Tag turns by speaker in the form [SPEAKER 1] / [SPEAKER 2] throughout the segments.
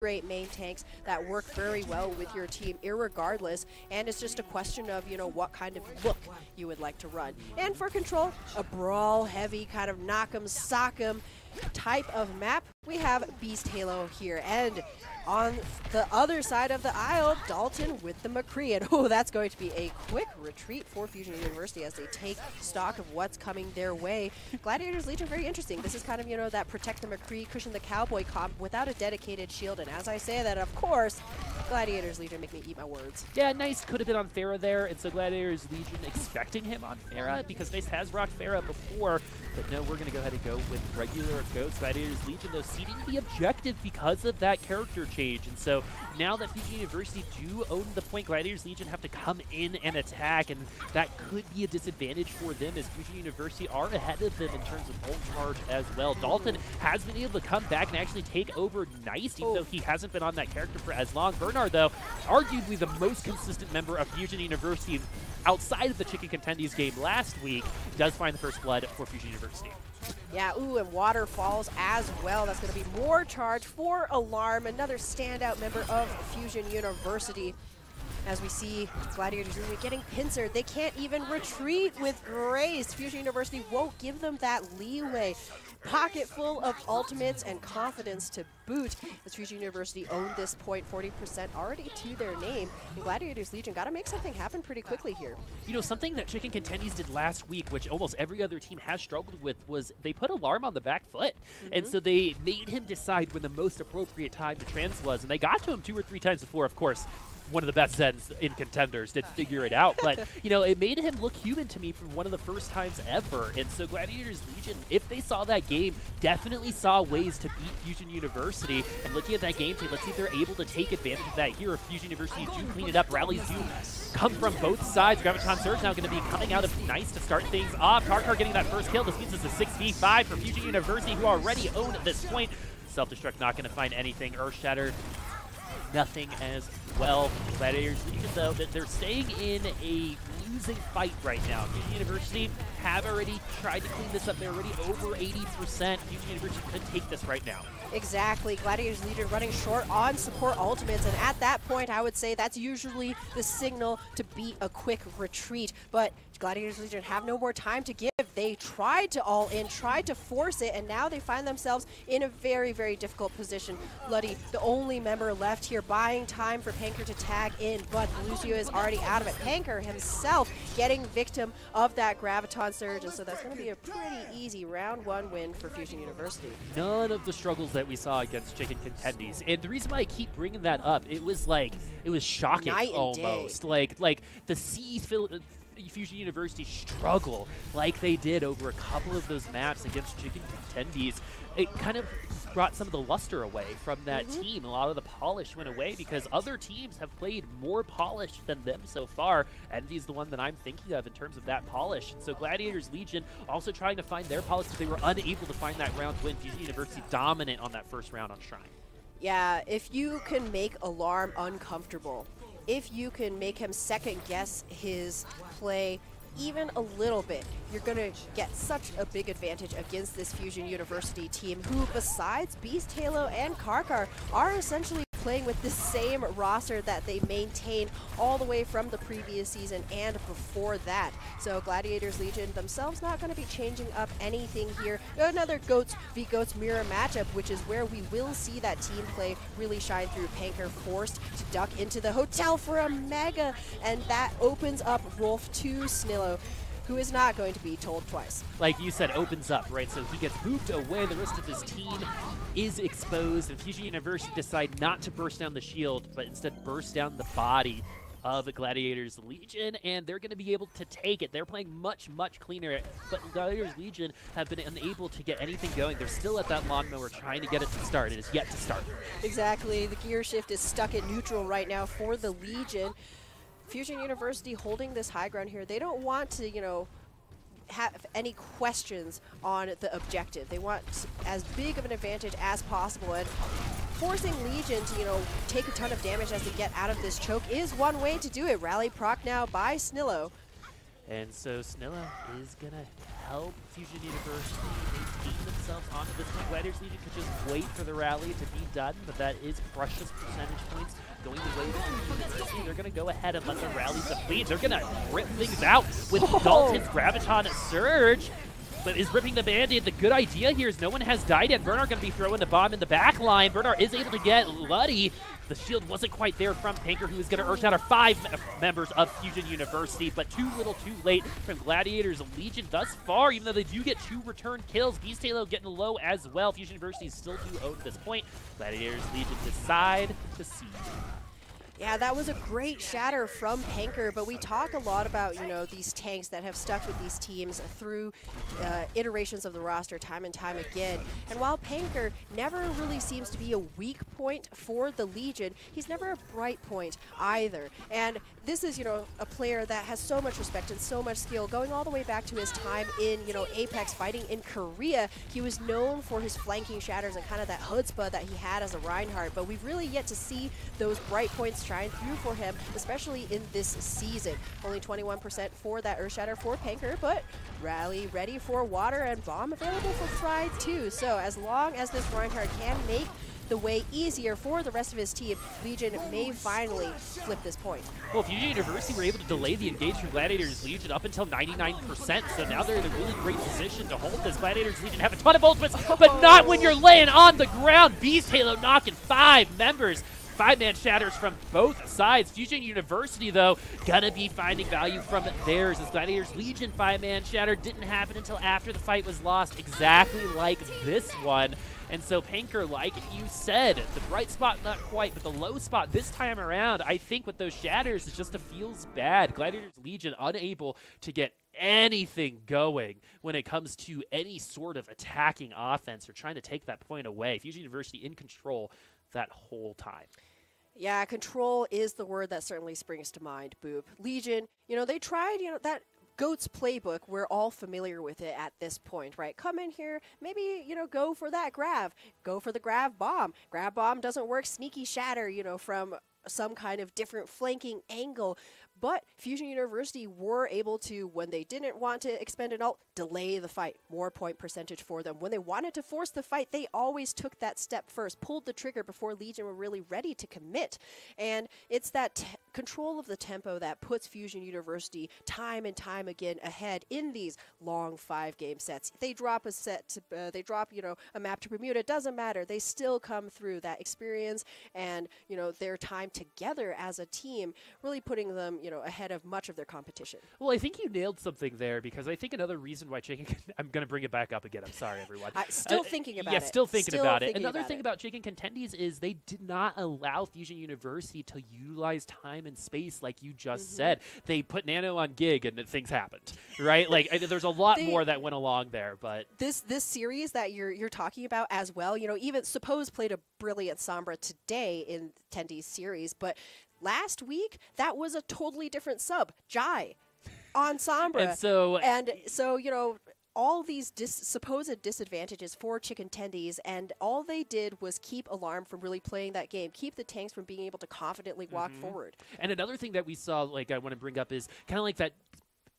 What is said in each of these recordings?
[SPEAKER 1] great main tanks that work very well with your team irregardless, and it's just a question of, you know, what kind of look you would like to run. And for control, a brawl heavy kind of knock 'em sock 'em type of map. We have Beast Halo here, and on the other side of the aisle, Dalton with the McCree. And oh, that's going to be a quick retreat for Fusion University as they take stock of what's coming their way. Gladiators Legion, very interesting. This is kind of, you know, that protect the McCree, cushion the cowboy comp without a dedicated shield. And as I say that, of course, Gladiators Legion make me eat my words.
[SPEAKER 2] Yeah, Nice could have been on Pharah there, and so Gladiators Legion expecting him on Pharah because Nice has rocked Pharah before. But no, we're going to go ahead and go with regular goats. Gladiators Legion, though, ceding the objective because of that character change. And so now that Fusion University do own the point, Gladiators Legion have to come in and attack, and that could be a disadvantage for them as Fusion University are ahead of them in terms of ult charge as well. Dalton has been able to come back and actually take over Nice, even though he hasn't been on that character for as long. Bernard, though, arguably the most consistent member of Fusion University outside of the Chicken Contendies game last week, does find the first blood for Fusion University.
[SPEAKER 1] Yeah, ooh, and Waterfalls as well. That's going to be more charge for Alarm, another standout member of Fusion University. As we see Gladiators really getting pincered, they can't even retreat with grace. Fusion University won't give them that leeway. Pocket full of ultimates and confidence to boot, as Fusion University owned this point, 40% already to their name. And Gladiators Legion got to make something happen pretty quickly here.
[SPEAKER 2] You know, something that Chicken Contendies did last week, which almost every other team has struggled with, was they put Alarm on the back foot. And so they made him decide when the most appropriate time to trans was, and they got to him 2 or 3 times before, of course. One of the best Zens in Contenders did figure it out, but you know, it made him look human to me from one of the first times ever. And so Gladiators Legion, if they saw that game, definitely saw ways to beat Fusion University. And looking at that game tape, let's see if they're able to take advantage of that here. If Fusion University do clean it up, rallies do come from both sides. Graviton Surge now going to be coming out of Nice to start things off. Karkar getting that first kill. This means it's a 6v5 for Fusion University, who already own at this point. Self-destruct not going to find anything. Earthshatter, nothing as well. Gladiators Legion, though, that they're staying in a losing fight right now. Fusion University have already tried to clean this up. They're already over 80%. Fusion University could take this right now.
[SPEAKER 1] Exactly. Gladiators Legion running short on support ultimates, and at that point, I would say that's usually the signal to beat a quick retreat. But Gladiators Legion have no more time to give. They tried to all in, tried to force it, and now they find themselves in a very, very difficult position. Bloody, the only member left here, buying time for Panker to tag in, but Lucio is already out of it. Panker himself getting victim of that Graviton Surge, and so that's going to be a pretty easy round 1 win for Fusion University.
[SPEAKER 2] None of the struggles that we saw against Chicken Contendies. And the reason why I keep bringing that up, it was shocking almost. Like the Fusion University struggle like they did over a couple of those maps against Chicken Contendies. It kind of brought some of the luster away from that team. A lot of the polish went away because other teams have played more polished than them so far. Envy is the one that I'm thinking of in terms of that polish. And so Gladiators Legion also trying to find their polish, but they were unable to find that round win. Fusion University dominant on that first round on Shrine.
[SPEAKER 1] Yeah, if you can make Alarm uncomfortable, if you can make him second guess his play even a little bit, you're going to get such a big advantage against this Fusion University team, who besides Beast Halo and Karkar are essentially playing with the same roster that they maintained all the way from the previous season and before that. So Gladiators Legion themselves not going to be changing up anything here. Another Goats v Goats mirror matchup, which is where we will see that team play really shine through. Panker forced to duck into the hotel for a mega, and that opens up Wolf to Snillo, who is not going to be told twice. Like
[SPEAKER 2] you said, opens up, right? So he gets booped away. The rest of his team is exposed, and Fusion University decide not to burst down the shield, but instead burst down the body of the Gladiators Legion, and they're going to be able to take it. They're playing much, much cleaner, but Gladiators Legion have been unable to get anything going. They're still at that lawnmower trying to get it to start. It is yet to start.
[SPEAKER 1] Exactly. The gear shift is stuck in neutral right now for the Legion. Fusion University holding this high ground here. They don't want to, you know, have any questions on the objective. They want as big of an advantage as possible, and forcing Legion to, you know, take a ton of damage as they get out of this choke is one way to do it. Rally proc now by Snillo.
[SPEAKER 2] And so Snillo is going to help Fusion University maintain themselves themselves onto this point. Gladiators Legion could just wait for the rally to be done, but that is precious percentage points going the way of the University. They're going to go ahead and let the rally deplete. They're going to rip things out with Dalton's Graviton Surge. But is ripping the Band-Aid. The good idea here is no one has died yet. Bernard going to be throwing the bomb in the back line. Bernard is able to get Luddy. The shield wasn't quite there from Panker, who is going to Earthshatter 5 members of Fusion University, but too little too late from Gladiators Legion thus far, even though they do get 2 return kills. Beast Halo getting low as well. Fusion University still do own this point. Gladiators Legion decide to siege.
[SPEAKER 1] Yeah, that was a great shatter from Panker, but we talk a lot about, you know, these tanks that have stuck with these teams through iterations of the roster time and time again. And while Panker never really seems to be a weak point for the Legion, he's never a bright point either. And this is, you know, a player that has so much respect and so much skill, going all the way back to his time in, you know, Apex fighting in Korea. He was known for his flanking shatters and kind of that chutzpah that he had as a Reinhardt, but we've really yet to see those bright points shine through for him, especially in this season. Only 21% for that Earthshatter for Panker, but Rally ready for water and bomb available for Fry too. So as long as this Reinhardt can make the way easier for the rest of his team, Legion may finally flip this point.
[SPEAKER 2] Well, Fusion University were able to delay the engage from Gladiators Legion up until 99%, so now they're in a really great position to hold this. Gladiators Legion have a ton of ultimates, but not when you're laying on the ground. Beast Halo knocking 5 members. 5-man shatters from both sides. Fusion University, though, gonna be finding value from theirs, as Gladiators Legion 5-man shatter didn't happen until after the fight was lost, exactly like this one. And so Panker, like you said, the bright spot not quite, but the low spot this time around, I think with those shatters, it just feels bad. Gladiators Legion unable to get anything going when it comes to any sort of attacking offense or trying to take that point away. Fusion University in control that whole time.
[SPEAKER 1] Yeah, control is the word that certainly springs to mind, Boop. Legion, you know, they tried, you know, that GOAT's playbook. We're all familiar with it at this point, right? Come in here, maybe, you know, go for that grav. Go for the grav bomb. Grav bomb doesn't work. Sneaky shatter, you know, from some kind of different flanking angle. But Fusion University were able to, when they didn't want to expend an ult, delay the fight. More point percentage for them. When they wanted to force the fight, they always took that step first, pulled the trigger before Legion were really ready to commit. And it's that control of the tempo that puts Fusion University time and time again ahead in these long 5-game sets. They drop a set, they drop, you know, a map to Bermuda, it doesn't matter. They still come through that experience and, you know, their time together as a team, really putting them, you know, ahead of much of their competition.
[SPEAKER 2] Well, I think you nailed something there, because I think another reason why Chicken... I'm going to bring it back up again. I'm sorry, everyone.
[SPEAKER 1] Still thinking about it.
[SPEAKER 2] Yeah, still thinking about it. Another thing about Chicken Contendies is they did not allow Fusion University to utilize time and space like you just said. They put Nano on gig and things happened, right? Like, there's a lot more that went along there, but... This
[SPEAKER 1] series that you're talking about as well, you know, even Suppose played a brilliant Sombra today in Tendi's series, but last week, that was a totally different sub, Jai, on Sombra. And so, you know, all these supposed disadvantages for Chicken Tendies, and all they did was keep Alarm from really playing that game, keep the tanks from being able to confidently walk forward.
[SPEAKER 2] And another thing that we saw, like I want to bring up, is kind of like that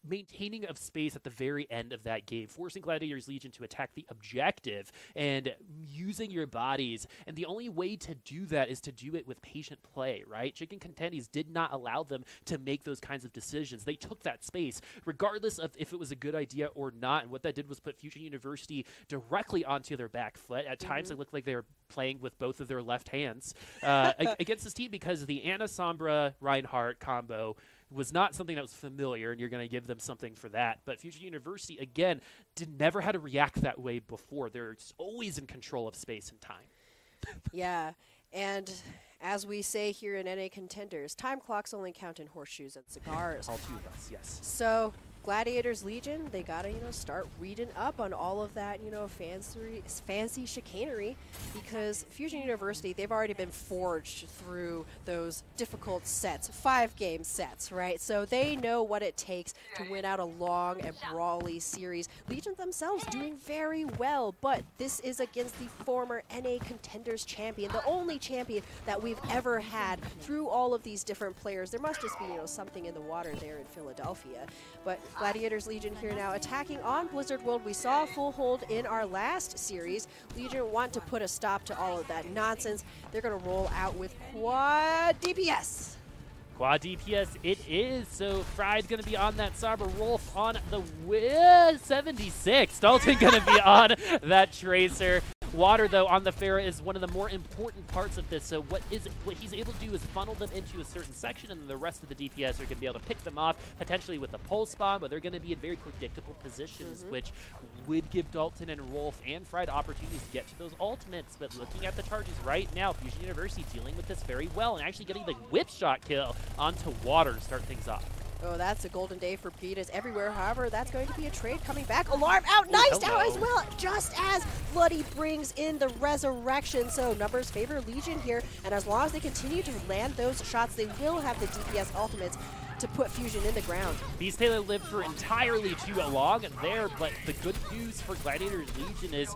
[SPEAKER 2] maintaining of space at the very end of that game, forcing Gladiators Legion to attack the objective and using your bodies. And the only way to do that is to do it with patient play, right? Chicken Contendies did not allow them to make those kinds of decisions. They took that space, regardless of if it was a good idea or not. And what that did was put Fusion University directly onto their back foot. At times, it looked like they were playing with both of their left hands against this team, because the Ana Sombra Reinhardt combo was not something that was familiar, and you're going to give them something for that. But Fusion University, again, never had to react that way before. They're always in control of space and time.
[SPEAKER 1] Yeah, and as we say here in NA Contenders, time clocks only count in horseshoes and cigars.
[SPEAKER 2] All two of us, yes.
[SPEAKER 1] So Gladiators Legion, they gotta, you know, start reading up on all of that, you know, fancy chicanery, because Fusion University, they've already been forged through those difficult sets, 5-game sets, right? So they know what it takes to win out a long and brawly series. Legion themselves doing very well, but this is against the former NA Contenders champion, the only champion that we've ever had through all of these different players. There must just be, you know, something in the water there in Philadelphia. But Gladiators Legion here now attacking on Blizzard World. We saw a full hold in our last series. Legion want to put a stop to all of that nonsense. They're going to roll out with quad DPS.
[SPEAKER 2] Quad DPS it is, so Fried's going to be on that Sombra, Rolf on the 76. Dalton going to be on that Tracer. Water, though, on the Pharah is one of the more important parts of this. So what he's able to do is funnel them into a certain section, and then the rest of the DPS are going to be able to pick them off, potentially with a pulse bomb, but they're going to be in very predictable positions, which would give Dalton and Rolf and Fried opportunities to get to those ultimates. But looking at the charges right now, Fusion University dealing with this very well and actually getting the whip shot kill onto Water to start things off.
[SPEAKER 1] Oh, that's a golden day for betas everywhere. However, that's going to be a trade coming back. Alarm out, nice out as well, just as Bloody brings in the resurrection. So numbers favor Legion here, and as long as they continue to land those shots, they will have the DPS ultimates to put Fusion in the ground.
[SPEAKER 2] Beast Taylor lived for entirely too long there, but the good news for Gladiators Legion is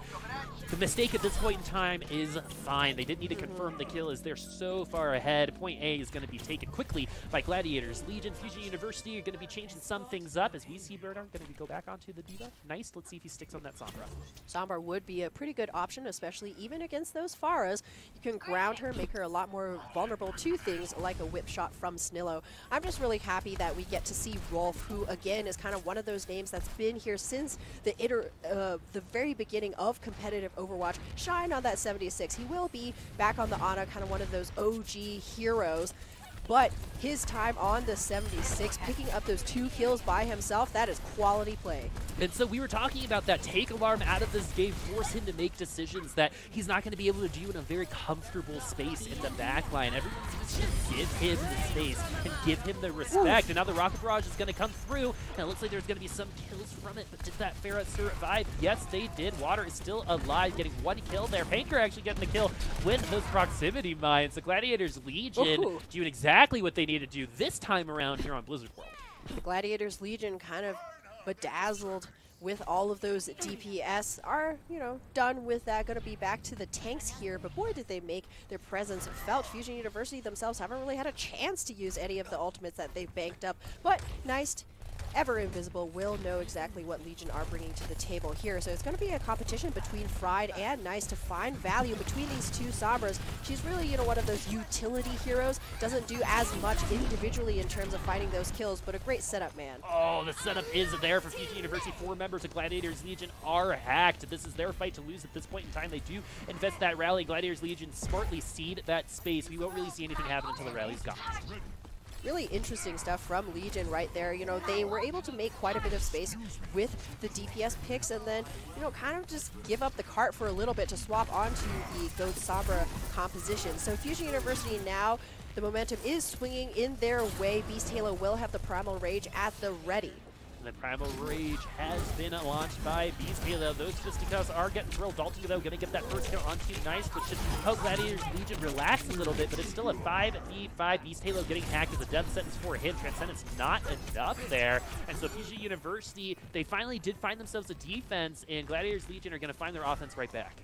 [SPEAKER 2] the mistake at this point in time is fine. They didn't need to confirm the kill as they're so far ahead. Point A is going to be taken quickly by Gladiators Legion. Fusion University are going to be changing some things up as we see Bernard going to go back onto the Diva. Nice. Let's see if he sticks on that Sombra.
[SPEAKER 1] Sombra would be a pretty good option, especially even against those Pharahs. You can ground her, make her a lot more vulnerable to things like a whip shot from Snillo. I'm just really happy that we get to see Rolf, who again is kind of one of those names that's been here since the very beginning of competitive Overwatch, shine on that 76. He will be back on the Ana, kind of one of those OG heroes. But his time on the 76, picking up those 2 kills by himself, that is quality play.
[SPEAKER 2] And so we were talking about that take Alarm out of this game, force him to make decisions that he's not going to be able to do in a very comfortable space in the backline. Everyone's just give him the space and give him the respect. And now the Rocket Barrage is going to come through. And it looks like there's going to be some kills from it. But did that Pharah survive? Yes, they did. Water is still alive, getting 1 kill there. Panker actually getting the kill with those proximity mines. The Gladiators Legion doing exactly what they need to do this time around here on Blizzard World.
[SPEAKER 1] The Gladiators Legion kind of bedazzled with all of those DPS are, you know, done with that. Going to be back to the tanks here, but boy, did they make their presence felt. Fusion University themselves haven't really had a chance to use any of the ultimates that they've banked up, but nice. Ever Invisible will know exactly what Legion are bringing to the table here. So it's going to be a competition between Fried and Nice to find value between these 2 Sombras. She's really, you know, one of those utility heroes. Doesn't do as much individually in terms of finding those kills, but a great setup, man.
[SPEAKER 2] Oh, the setup is there for Fusion University. 4 members of Gladiators Legion are hacked. This is their fight to lose at this point in time. They do invest that rally. Gladiators Legion smartly seed that space. We won't really see anything happen until the rally's gone.
[SPEAKER 1] Really interesting stuff from Legion right there. You know, they were able to make quite a bit of space with the DPS picks and then, you know, kind of just give up the cart for a little bit to swap onto the Ghost Sombra composition. So Fusion University now, the momentum is swinging in their way. Beast Halo will have the Primal Rage at the ready.
[SPEAKER 2] The Primal Rage has been launched by Beast Halo. Those fisticuffs are getting thrilled. Dalton, though, going to get that first kill onto Nice, which should help Gladiators Legion relax a little bit, but it's still a 5v5. Beast Halo getting hacked as a death sentence for him. Transcendence not enough there. And so Fusion University, they finally did find themselves a defense, and Gladiators Legion are going to find their offense right back.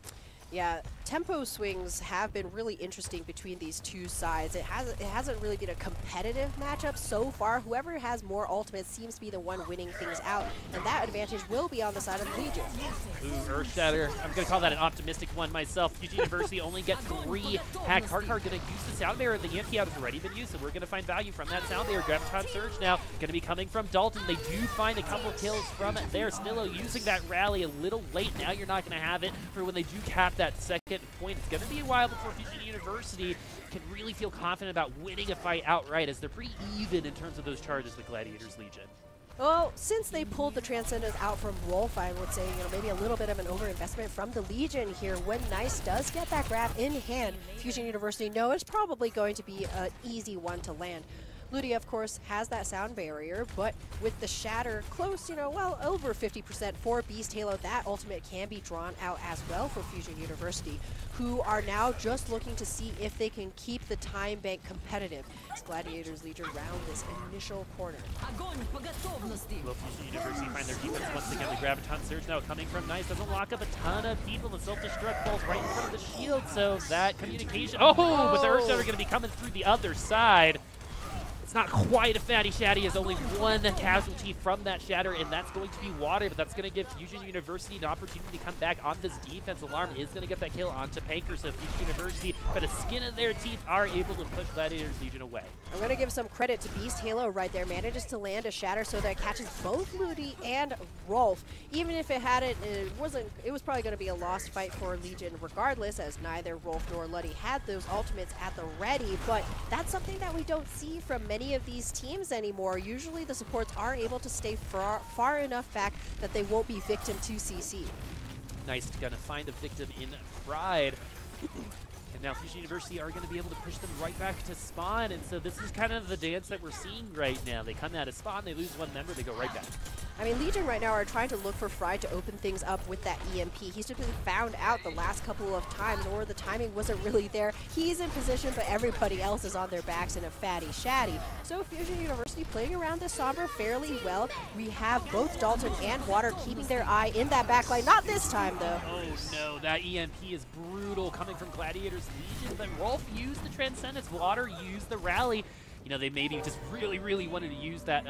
[SPEAKER 1] Yeah, tempo swings have been really interesting between these 2 sides. It hasn't really been a competitive matchup so far. Whoever has more ultimates seems to be the one winning things out, and that advantage will be on the side of Legion.
[SPEAKER 2] Ooh, Earthshatter. I'm going to call that an optimistic one myself. Fusion University only get 3 hacked. Hardcore going to use the Sound Barrier. The EMP out has already been used, so we're going to find value from that Sound Barrier. Graviton Surge now going to be coming from Dalton. They do find a couple kills from it there. Snillo using that rally a little late. Now you're not going to have it for when they do cap that second point. It's going to be a while before Fusion University can really feel confident about winning a fight outright, as they're pretty even in terms of those charges with Gladiators Legion.
[SPEAKER 1] Well, since they pulled the Transcendence out from Rolf, I would say, you know, maybe a little bit of an overinvestment from the Legion here. When Nice does get that grab in hand, Fusion University know it's probably going to be an easy one to land. Ludia, of course, has that Sound Barrier, but with the Shatter close, you know, well over 50% for Beast Halo, that ultimate can be drawn out as well for Fusion University, who are now just looking to see if they can keep the time bank competitive as Gladiators Legion round this initial corner.
[SPEAKER 2] Will Fusion University find their defense once again? The Graviton Surge now coming from Nice doesn't lock up a ton of people. The Self-Destruct falls right in front of the shield, so that communication... Oh, but the Earthshatter are going to be coming through the other side. It's not quite a fatty shatty, as only one casualty from that shatter, and that's going to be water, but that's going to give Fusion University an opportunity to come back on this defense. Alarm is going to get that kill onto Panker, so Fusion University, by the skin of their teeth, are able to push Gladiators Legion away. I'm
[SPEAKER 1] going to give some credit to Beast Halo right there. Manages to land a shatter so that it catches both Moody and Rolf. Even if it hadn't, it was probably going to be a lost fight for Legion regardless, as neither Rolf nor Luddy had those ultimates at the ready, but that's something that we don't see from many of these teams anymore. Usually the supports are able to stay far enough back that they won't be victim to CC.
[SPEAKER 2] Nice, gonna find a victim in Pride. And now Fusion University are going to be able to push them right back to spawn, and so this is kind of the dance that we're seeing right now. They come out of spawn, they lose one member, they go right back.
[SPEAKER 1] I mean, Legion right now are trying to look for Fry to open things up with that EMP. He's just been found out the last couple of times, or the timing wasn't really there. He's in position, but everybody else is on their backs in a fatty shatty. So Fusion University playing around this Sombra fairly well. We have both Dalton and Water keeping their eye in that backline. Not this time, though.
[SPEAKER 2] Oh no, that EMP is brutal coming from Gladiators Legion, but Rolf used the Transcendence, Water used the Rally. You know, they maybe just really wanted to use that,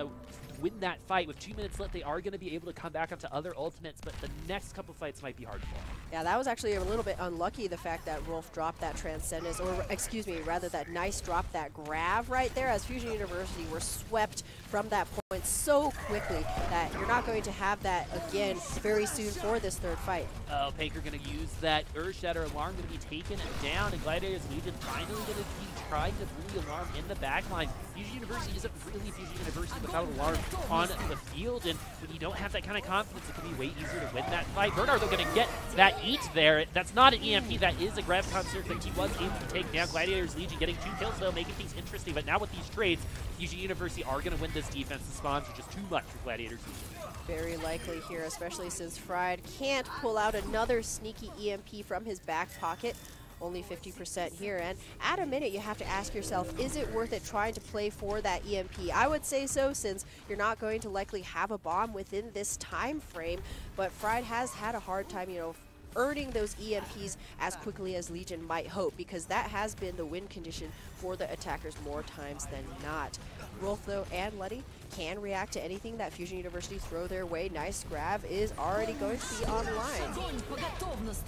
[SPEAKER 2] win that fight. With 2 minutes left, they are going to be able to come back onto other ultimates, but the next couple fights might be hard for them.
[SPEAKER 1] Yeah, that was actually a little bit unlucky, the fact that Rolf dropped that Transcendence, or excuse me, rather that Nice dropped that Grav right there, as Fusion University were swept from that point so quickly that you're not going to have that again very soon for this third fight.
[SPEAKER 2] Oh, Panker going to use that Earth Shatter. Alarm going to be taken down, and Gladiators Legion finally going to be trying to bully Alarm in the backline. Fusion University isn't really Fusion University without Alarm on the field, and when you don't have that kind of confidence, it can be way easier to win that fight. Bernard, though, going to get that eat there. That's not an EMP, that is a Grav concert that he was able to take down. Gladiators Legion getting 2 kills, though, making things interesting, but now with these trades, Fusion University are going to win this defense. The spawns are just too much for Gladiators Legion.
[SPEAKER 1] Very likely here, especially since Fried can't pull out another sneaky EMP from his back pocket. Only 50% here, and at a minute you have to ask yourself, is it worth it trying to play for that EMP? I would say so, since you're not going to likely have a bomb within this time frame, but Fried has had a hard time, you know, earning those EMPs as quickly as Legion might hope, because that has been the win condition for the attackers more times than not. Rolf, though, and Luddy can react to anything that Fusion University throw their way. Nice Grav is already going to be online.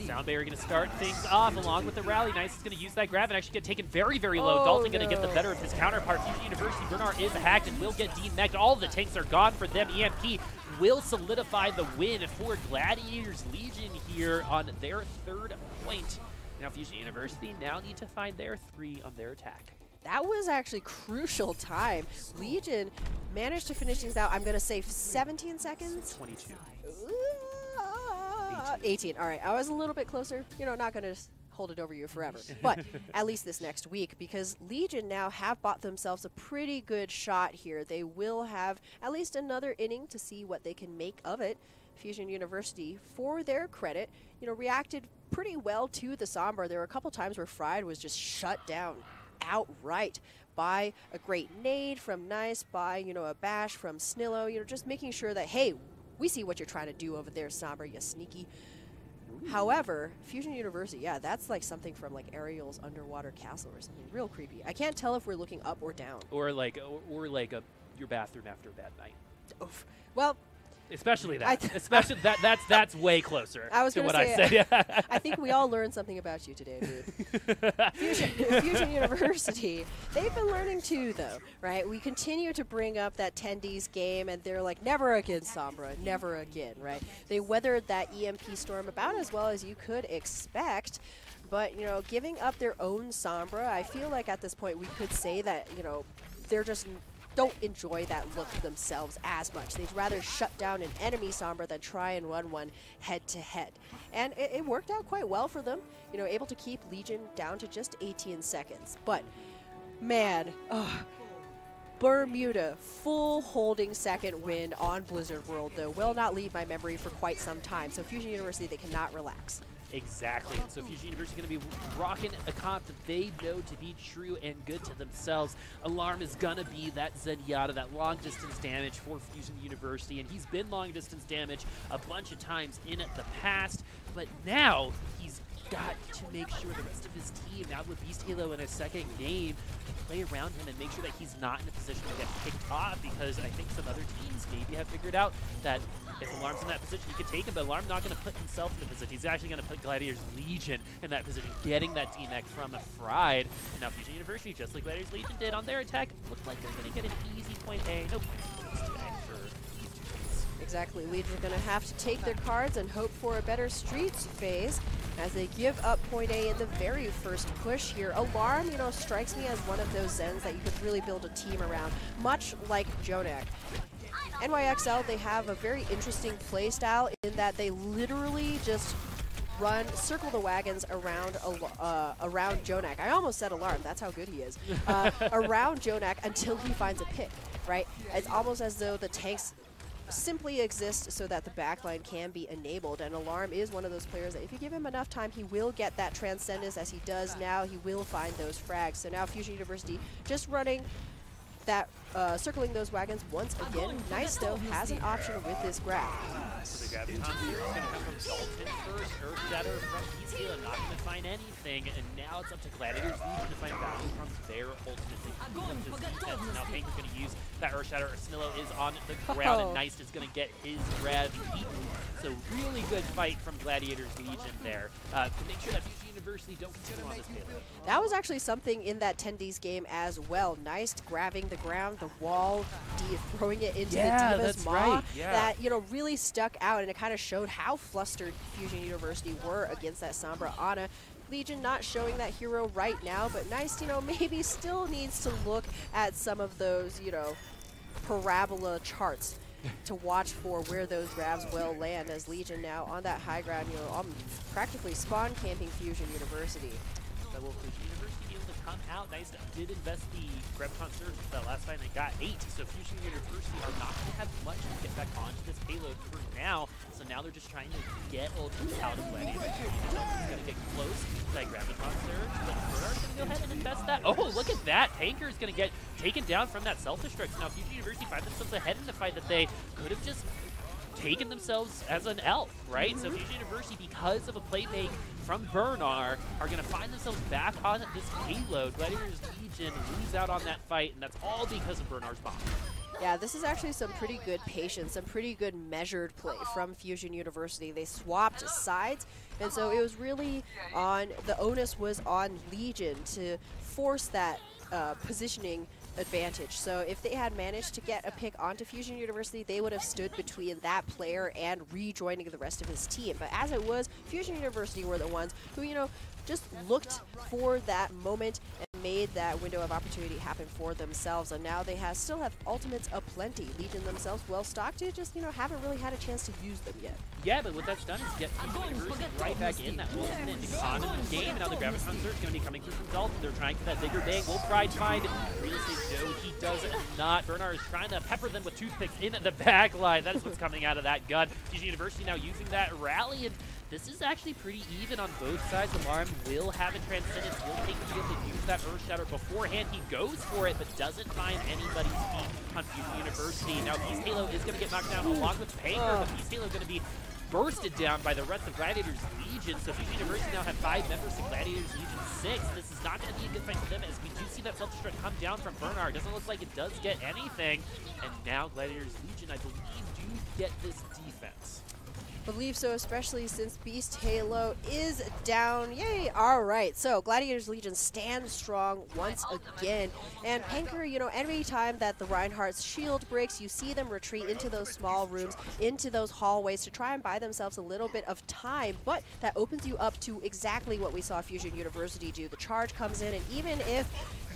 [SPEAKER 2] Sound Barrier going to start things off along with the Rally. Nice is going to use that Grav and actually get taken very low. Dalton going to get the better of his counterpart. Fusion University, Bernard is hacked and will get demeched. All of the tanks are gone for them. EMP will solidify the win for Gladiators Legion here on their 3rd point. Now Fusion University now need to find their 3 on their attack.
[SPEAKER 1] That was actually crucial time. Legion managed to finish things out, I'm going to say 17 seconds?
[SPEAKER 2] 22.
[SPEAKER 1] 18. All right, I was a little bit closer. You know, not going to hold it over you forever. But at least this next week, because Legion now have bought themselves a pretty good shot here. They will have at least another inning to see what they can make of it. Fusion University, for their credit, you know, reacted pretty well to the Sombra. There were a couple times where Fried was just shut down outright by a great nade from Nice, by, you know, a bash from Snillo, you know, just making sure that, hey, we see what you're trying to do over there, Sombra, you sneaky. Ooh. However, Fusion University, yeah, that's like something from like Ariel's underwater castle or something real creepy. I can't tell if we're looking up or down.
[SPEAKER 2] Or like your bathroom after a bad night.
[SPEAKER 1] Oof. Well,
[SPEAKER 2] especially that. Especially that's way closer to what I said.
[SPEAKER 1] I think we all learned something about you today, dude. Fusion University, they've been learning too, though, right? We continue to bring up that Tendies game, and they're like, never again, Sombra, never again, right? They weathered that EMP storm about as well as you could expect. But, you know, giving up their own Sombra, I feel like at this point we could say that, you know, they're just don't enjoy that look themselves as much. They'd rather shut down an enemy Sombra than try and run one head-to-head. And it worked out quite well for them, you know, able to keep Legion down to just 18 seconds. But, man, Bermuda, full holding second win on Blizzard World, though, will not leave my memory for quite some time. So Fusion University, they cannot relax.
[SPEAKER 2] Exactly. So Fusion University is going to be rocking a comp that they know to be true and good to themselves. Alarm is going to be that Zenyatta, that long-distance damage for Fusion University, and he's been long-distance damage a bunch of times in the past, but now he's got to make sure the rest of his team, now with Beast Halo in his second game, can play around him and make sure that he's not in a position to get picked off, because I think some other teams maybe have figured out that if Alarm's in that position, he could take him, but Alarm not going to put himself in the position. He's actually going to put Gladiators Legion in that position, getting that DMAC from Fried. And now Fusion University, just like Gladiators Legion did on their attack, looks like they're going to get an easy point A. No points today for these two teams.
[SPEAKER 1] Exactly. Legion are going to have to take their cards and hope for a better Streets phase as they give up point A in the very first push here. Alarm, you know, strikes me as one of those Zens that you could really build a team around, much like Jonak. NYXL, they have a very interesting play style in that they literally just circle the wagons around around Jonak. I almost said Alarm, that's how good he is. Around Jonak until he finds a pick, right? It's almost as though the tanks simply exist so that the backline can be enabled, and Alarm is one of those players that if you give him enough time, he will get that Transcendence as he does now. He will find those frags. So now Fusion University just running that, circling those wagons once again. Nice though has an option with this grab.
[SPEAKER 2] So the grab is going to come from Dalton first. Earth Shatter from Beast Halo, not going to find anything, and now it's up to Gladiators Legion to find value from their ultimate defense. Now Panker's going to use that Earth Shatter. Smillo is on the ground, and Nice is going to get his grab eaten. So really good fight from Gladiators Legion there to make sure that Fusion University don't continue on this payload.
[SPEAKER 1] That was actually something in that Tendies game as well. Nice grabbing the ground, the wall, throwing it into the Diva's maw. That, you know, really stuck out, and it kind of showed how flustered Fusion University were against that Sombra Ana. Legion not showing that hero right now, but Nice, you know, maybe still needs to look at some of those, you know, parabola charts to watch for where those grabs will land, as Legion now on that high ground, you know, practically spawn camping Fusion University.
[SPEAKER 2] That will Fusion University be able to come out. Nice did invest the Graviton Surge that last time they got 8, so Fusion University are not going to have much to get back onto this payload for now. So now they're just trying to get ultimates out of Gladiators. He's going to get close to that Graviton Surge, but Bernard's going to go ahead and invest that. Oh, look at that! Panker is going to get taken down from that self-destruct. Now Fusion University find themselves ahead in the fight that they could have just taken themselves as an elf, right? So Fusion University, because of a play make from Bernard, are going to find themselves back on this payload. Gladiators Legion lose out on that fight, and that's all because of Bernard's bomb.
[SPEAKER 1] Yeah, this is actually some pretty good patience, some pretty good measured play from Fusion University. They swapped sides, and so it was really the onus was on Legion to force that positioning advantage. So if they had managed to get a pick onto Fusion University, they would have stood between that player and rejoining the rest of his team. But as it was, Fusion University were the ones who, you know, just looked for that moment and made that window of opportunity happen for themselves. And now they still have ultimates aplenty. Legion themselves well stocked, just, you know, haven't really had a chance to use them yet.
[SPEAKER 2] Yeah, but what that's done is get Fusion University right back in that ultimate economy game. And now the Graviton Surge is going to be coming through from Dalton. They're trying for that bigger bang. Will Pride find real estate? No, he does not. Bernard is trying to pepper them with toothpicks in the back line. That is what's coming out of that gun. Fusion University now using that rally, and this is actually pretty even on both sides. Alarm will have a Transcendence, will take the field to use that Earth Shatter beforehand. He goes for it, but doesn't find anybody's feet on Fusion University. Now Beast Halo is going to get knocked down along with Panker, but Beast Halo is going to be bursted down by the rest of Gladiators Legion. So Fusion University now have 5 members of Gladiators Legion 6. This is not going to be a good fight for them, as we do see that self-destruct come down from Bernard. Doesn't look like it does get anything. And now Gladiators Legion, I believe, do get this defense.
[SPEAKER 1] Believe so, especially since Beast Halo is down. Yay! All right, so Gladiators Legion stand strong once again. And Panker, you know, every time that the Reinhardt's shield breaks, you see them retreat into those small rooms, into those hallways to try and buy themselves a little bit of time. But that opens you up to exactly what we saw Fusion University do. The charge comes in, and even if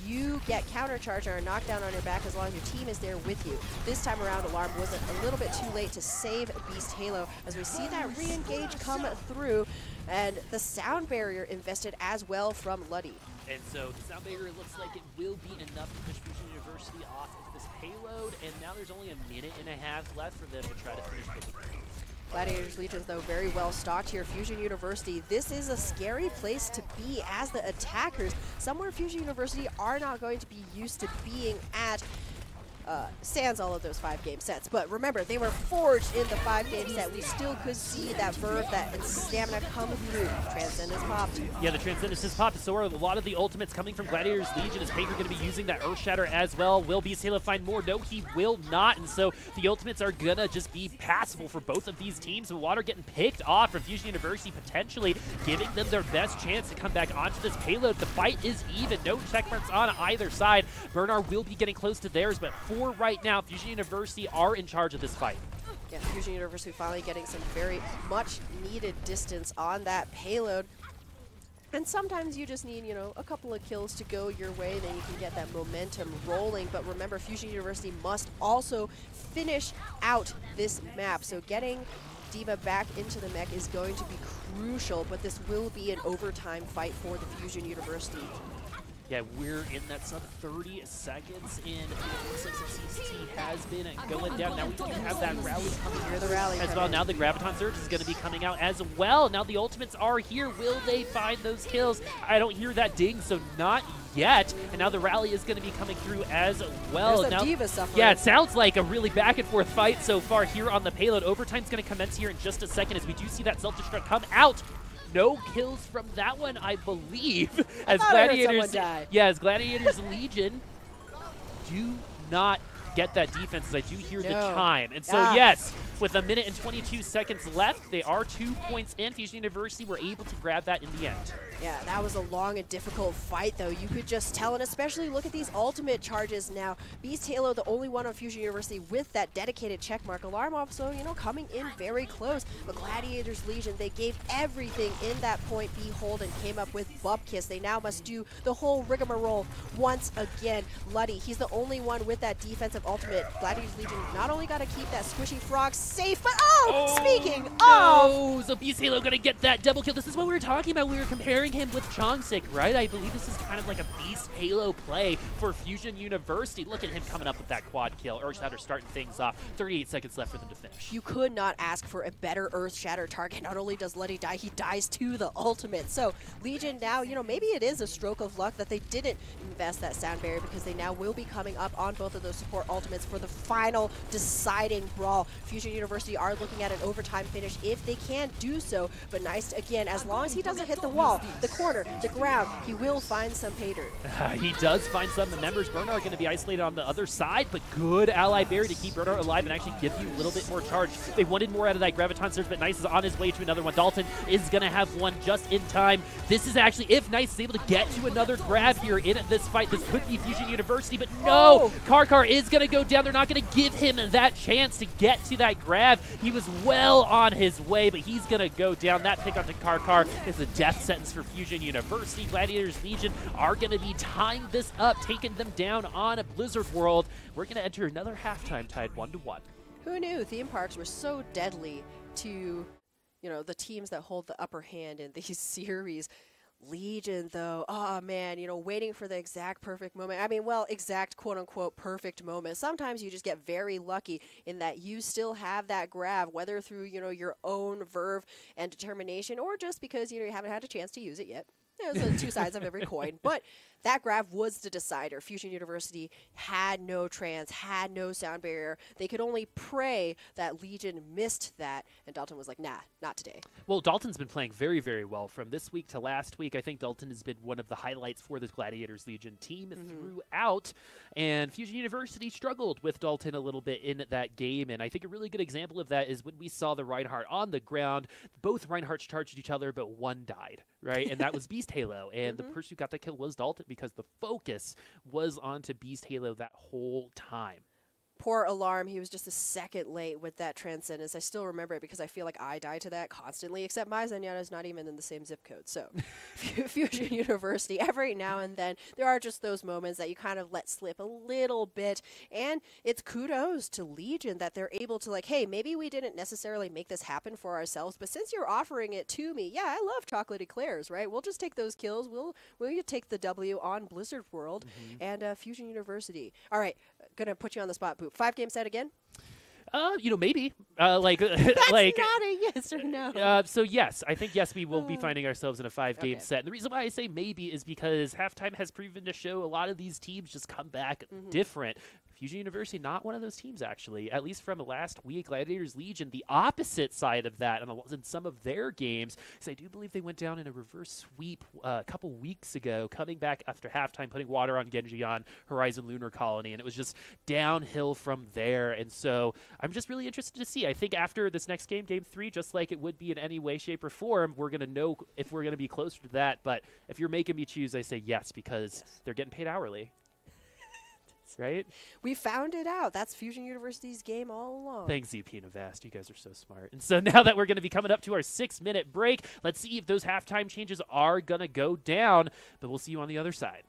[SPEAKER 1] you get countercharged or a knockdown on your back, as long as your team is there with you. This time around, Alarm was a little bit too late to save Beast Halo, as we see that re-engage come through, and the sound barrier invested as well from Luddy.
[SPEAKER 2] And so the sound barrier looks like it will be enough to push Fusion University off of this payload, and now there's only a minute and a half left for them to try to finish the game.
[SPEAKER 1] Gladiators Legion, though, very well stocked here. Fusion University, this is a scary place to be as the attackers. Somewhere Fusion University are not going to be used to being at. sans all of those 5-game sets. But remember, they were forged in the 5-game set. We still could see that verve, that stamina come through. Transcendence popped.
[SPEAKER 2] Yeah, the Transcendence is popped. So are a lot of the ultimates coming from Gladiators Legion. Is Paper going to be using that Earth Shatter as well? Will Beast Halo find more? No, he will not. And so the ultimates are going to just be passable for both of these teams. The Water getting picked off from Fusion University, potentially giving them their best chance to come back onto this payload. The fight is even. No check marks on either side. Bernard will be getting close to theirs, but for right now, Fusion University are in charge of this fight.
[SPEAKER 1] Yeah, Fusion University finally getting some very much needed distance on that payload. And sometimes you just need, you know, a couple of kills to go your way, then you can get that momentum rolling. But remember, Fusion University must also finish out this map. So getting D.Va back into the mech is going to be crucial, but this will be an overtime fight for the Fusion University.
[SPEAKER 2] Yeah, we're in that sub 30 seconds in. It looks like CCT has been going down. Now we don't have that rally coming here
[SPEAKER 1] The rally
[SPEAKER 2] as well. Now the Graviton Surge is going to be coming out as well. Now the ultimates are here. Will they find those kills? I don't hear that ding, so not yet. And now the rally is going to be coming through as well.
[SPEAKER 1] There's
[SPEAKER 2] now,
[SPEAKER 1] D.Va suffering.
[SPEAKER 2] yeah, it sounds like a really back and forth fight so far here on the payload. Overtime's going to commence here in just a second as we do see that self-destruct come out. No kills from that one, I believe. As Gladiators, as Gladiators Legion do not get that defense, as I do hear the chime. And so, yes, with 1 minute and 22 seconds left, they are 2 points in. Fusion University were able to grab that in the end.
[SPEAKER 1] Yeah, that was a long and difficult fight, though. You could just tell, and especially look at these ultimate charges now. Beast Halo, the only one on Fusion University with that dedicated checkmark. Alarm also, you know, coming in very close. But Gladiators Legion, they gave everything in that point behold and came up with Bupkiss. They now must do the whole rigmarole once again. Luddy, he's the only one with that defensive ultimate. Gladiators Legion not only got to keep that squishy frog safe, but speaking of...
[SPEAKER 2] So Beast Halo gonna get that double kill. This is what we were talking about. We were comparing him with Chongsik, right? I believe this is kind of like a Beast Halo play for Fusion University. Look at him coming up with that quad kill. Earth Shatter starting things off. 38 seconds left for them to finish.
[SPEAKER 1] You could not ask for a better Earth Shatter target. Not only does Luddy die, he dies to the ultimate. So Legion now, you know, maybe it is a stroke of luck that they didn't invest that sound barrier, because they now will be coming up on both of those support ultimates for the final deciding brawl. Fusion University are looking at an overtime finish if they can do so, but nice again, as long as he doesn't hit the wall, the corner, the ground, he will find some pay dirt.
[SPEAKER 2] He does find some. The members, Bernard, going to be isolated on the other side, but good ally berry to keep Bernard alive and actually give you a little bit more charge. They wanted more out of that Graviton Surge, but Nice is on his way to another one. Dalton is going to have one just in time. This is actually, if Nice is able to get to another grab here in this fight, this could be Fusion University, but no! Karkar is going to go down. They're not going to give him that chance to get to that grab. He was well on his way, but he's going to go down. That pick onto Karkar is a death sentence for Fusion University. Gladiators Legion are going to be tying this up, taking them down on a Blizzard World. We're going to enter another halftime tied 1-1.
[SPEAKER 1] Who knew theme parks were so deadly to, you know, the teams that hold the upper hand in these series? Legion, though, oh man, you know, waiting for the exact perfect moment. I mean, well, exact quote-unquote perfect moment. Sometimes you just get very lucky in that you still have that grab, whether through, you know, your own verve and determination, or just because, you know, you haven't had a chance to use it yet. There's two sides of every coin, but that grab was the decider. Fusion University had no trans, had no sound barrier. They could only pray that Legion missed that, and Dalton was like, nah, not today.
[SPEAKER 2] Well, Dalton's been playing very, very well from this week to last week. I think Dalton has been one of the highlights for this Gladiators Legion team throughout, and Fusion University struggled with Dalton a little bit in that game, and I think a really good example of that is when we saw the Reinhardt on the ground. Both Reinhardts charged each other, but one died, right? And that was Beast Halo, and the person who got the kill was Dalton, because the focus was onto Beast Halo that whole time.
[SPEAKER 1] Poor Alarm, he was just a second late with that Transcendence. I still remember it because I feel like I die to that constantly, except my Zenyatta is not even in the same zip code. So, Fusion University, every now and then, there are just those moments that you kind of let slip a little bit, and it's kudos to Legion that they're able to, like, hey, maybe we didn't necessarily make this happen for ourselves, but since you're offering it to me, yeah, I love chocolate eclairs, right? We'll just take those kills. We'll take the W on Blizzard World and Fusion University. All right, gonna put you on the spot, Boop. 5-game set again?
[SPEAKER 2] You know, maybe.
[SPEAKER 1] That's
[SPEAKER 2] like
[SPEAKER 1] not a yes or no.
[SPEAKER 2] So yes, I think yes, we will be finding ourselves in a 5-game set. And the reason why I say maybe is because halftime has proven to show a lot of these teams just come back different. Fusion University, not one of those teams, actually. At least from last week, Gladiators Legion, the opposite side of that in some of their games. Because I do believe they went down in a reverse sweep a couple weeks ago, coming back after halftime, putting water on Genji on Horizon Lunar Colony, and it was just downhill from there. And so I'm just really interested to see. I think after this next game, Game 3, just like it would be in any way, shape, or form, we're going to know if we're going to be closer to that. But if you're making me choose, I say yes, because they're getting paid hourly. Right?
[SPEAKER 1] We found it out. That's Fusion University's game all along.
[SPEAKER 2] Thanks, ZP and Avast. You guys are so smart. And so now that we're going to be coming up to our 6-minute break, let's see if those halftime changes are going to go down. But we'll see you on the other side.